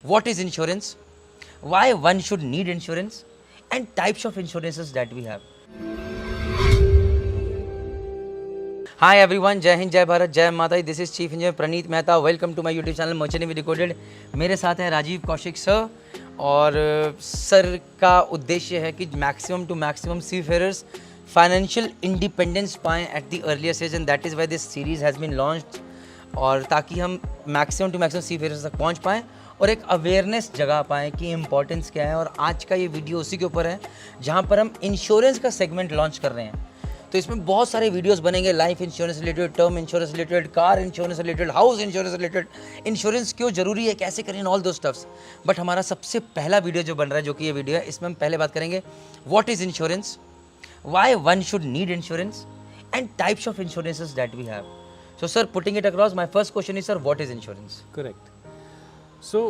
what is insurance, why one should need insurance, and types of insurances that we have. Hi everyone, जय हिंद, जय भारत, जय माता दी. This is chief engineer Praneet Mehta. Welcome to my YouTube channel merchant navy decoded. मेरे साथ हैं Rajeev Kaushik sir, और sir का उद्देश्य है कि maximum to maximum seafarers financial independence पाएँ at the earliest age, and that is why this series has been launched. और ताकि हम maximum to maximum seafarers तक पहुँच पाएँ और एक अवेयरनेस जगा पाएँ कि इम्पोर्टेंस क्या है. और आज का ये वीडियो उसी के ऊपर है जहाँ पर हम इंश्योरेंस का सेगमेंट लॉन्च कर रहे हैं. तो इसमें बहुत सारे वीडियोस बनेंगे, life insurance related, term insurance related, car insurance related, house insurance related, insurance क्यों जरूरी है, कैसे करें, ऑल दो स्टफ्स. बट हमारा सबसे पहला वीडियो जो बन रहा है, जो कि ये वीडियो है, इसमें हम पहले बात करेंगे what is insurance, why one should need insurance, and types of insurances that we have. So sir, putting it across, my first question is, sir, what is insurance? Correct. So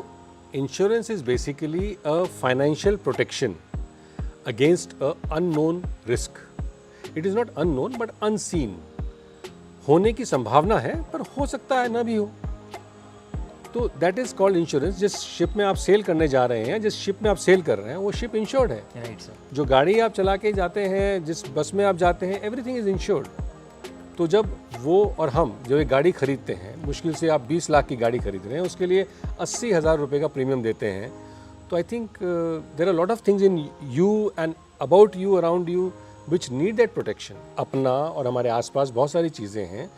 insurance is basically a financial protection against a unknown risk. It is not unknown but unseen. होने की संभावना है पर हो सकता है ना भी हो. तो that is called insurance. जिस शिप में आप सेल करने जा रहे हैं, जिस शिप में आप सेल कर रहे हैं, वो शिप इंश्योर्ड है. Right, sir. जो गाड़ी आप चला के जाते हैं, जिस बस में आप जाते हैं, एवरीथिंग इज इंश्योर्ड. तो जब वो और हम जो एक गाड़ी खरीदते हैं, मुश्किल से आप 20 लाख की गाड़ी खरीद रहे हैं, उसके लिए 80,000 रुपये का प्रीमियम देते हैं. तो I think there are lot of things in you and about you, around you, which need that protection. अपना और हमारे आसपास बहुत सारी चीज़ें हैं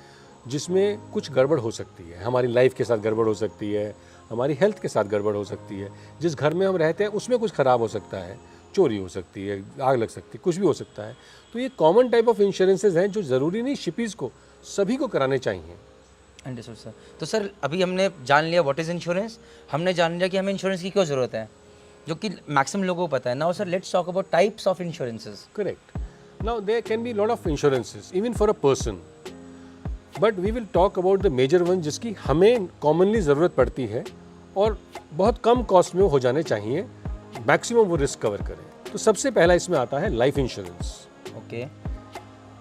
जिसमें कुछ गड़बड़ हो सकती है. हमारी लाइफ के साथ गड़बड़ हो सकती है, हमारी हेल्थ के साथ गड़बड़ हो सकती है. जिस घर में हम रहते हैं उसमें कुछ ख़राब हो सकता है, चोरी हो सकती है, आग लग सकती है, कुछ भी हो सकता है. तो ये कॉमन टाइप ऑफ इंश्योरेंसेज हैं जो ज़रूरी नहीं शिपीज़ को, सभी को कराने चाहिए. Understood sir. तो सर अभी हमने जान लिया व्हाट इज़ इंश्योरेंस, हमने जान लिया कि हमें इंश्योरेंस की क्यों ज़रूरत है, जो कि मैक्सिमम लोगों को पता है. Now sir let's talk about types of insurances. Correct. Now there can be lot of insurances even for a person, but we will talk about the major one जिसकी हमें कॉमनली ज़रूरत पड़ती है और बहुत कम कॉस्ट में हो जाने चाहिए, मैक्सिमम वो रिस्क कवर करें. तो सबसे पहला इसमें आता है life insurance. Okay.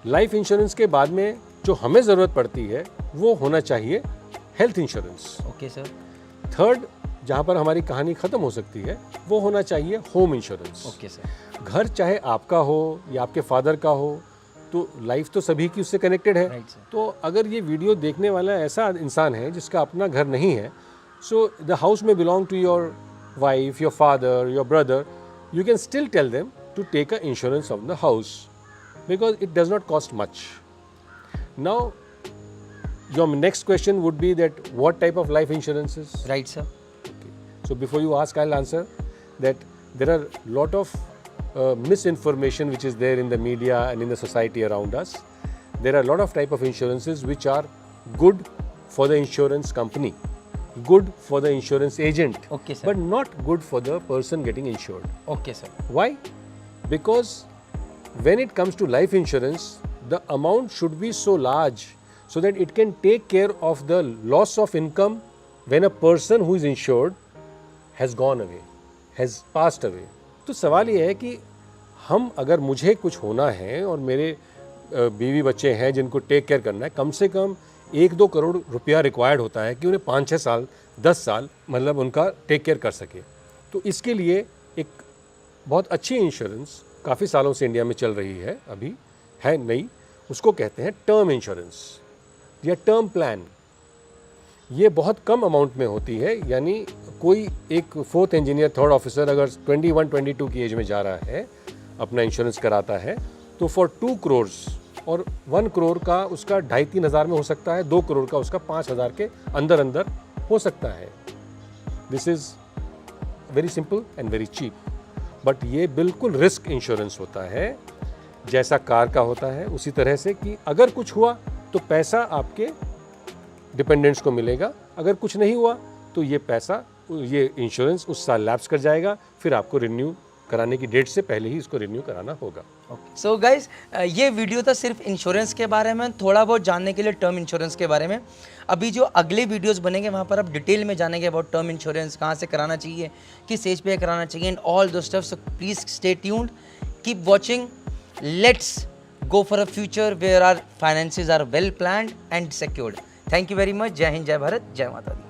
Life insurance के बाद में जो हमें ज़रूरत पड़ती है वो होना चाहिए health insurance. Okay sir. Third, जहाँ पर हमारी कहानी ख़त्म हो सकती है, वो होना चाहिए होम इंश्योरेंस. Okay sir. घर चाहे आपका हो या आपके फादर का हो, तो लाइफ तो सभी की उससे कनेक्टेड है. Right, sir. तो अगर ये वीडियो देखने वाला ऐसा इंसान है जिसका अपना घर नहीं है, सो द हाउस में belong to your wife, your father, your brother, you can still tell them to take an insurance of the house because it does not cost much. Now, your next question would be that what type of life insurances? Right, sir. Okay. So before you ask, I'll answer that there are lot of misinformation which is there in the media and in the society around us. There are a lot of type of insurances which are good for the insurance company, good for the insurance agent, Okay, sir. but not good for the person getting insured. Okay, sir. Why? Because when it comes to life insurance, the amount should be so large so that it can take care of the loss of income when a person who is insured has gone away, has passed away. तो सवाल ये है कि हम अगर मुझे कुछ होना है और मेरे बीवी बच्चे हैं जिनको टेक केयर करना है, कम से कम 1-2 करोड़ रुपया रिक्वायर्ड होता है कि उन्हें 5-6 साल 10 साल मतलब उनका टेक केयर कर सके. तो इसके लिए एक बहुत अच्छी इंश्योरेंस काफ़ी सालों से इंडिया में चल रही है, अभी है नई, उसको कहते हैं टर्म इंश्योरेंस या टर्म प्लान. ये बहुत कम अमाउंट में होती है, यानी कोई एक 4th इंजीनियर 3rd ऑफिसर अगर 21-22 की एज में जा रहा है, अपना इंश्योरेंस कराता है, तो फॉर 2 करोड़ और 1 करोड़ का उसका 2,500-3 हज़ार में हो सकता है, 2 करोड़ का उसका 5,000 के अंदर अंदर हो सकता है. This is very simple and very cheap. But ये बिल्कुल रिस्क इंश्योरेंस होता है, जैसा कार का होता है उसी तरह से कि अगर कुछ हुआ तो पैसा आपके डिपेंडेंट्स को मिलेगा, अगर कुछ नहीं हुआ तो ये पैसा, ये इंश्योरेंस उस साल लैप्स कर जाएगा, फिर आपको रिन्यू कराने की डेट से पहले ही इसको रिन्यू कराना होगा. सो गाइज, ये वीडियो था सिर्फ इंश्योरेंस के बारे में, थोड़ा बहुत जानने के लिए टर्म इंश्योरेंस के बारे में. अभी जो अगले वीडियोस बनेंगे वहाँ पर आप डिटेल में जानेंगे अबाउट टर्म इंश्योरेंस, कहाँ से कराना चाहिए, किस एज पे कराना चाहिए, एंड ऑल दो stuff. So please stay tuned, keep watching. Let's go for a future where our finances are well planned and secured. Thank you very much. जय हिंद, जय भारत, जय माता दी.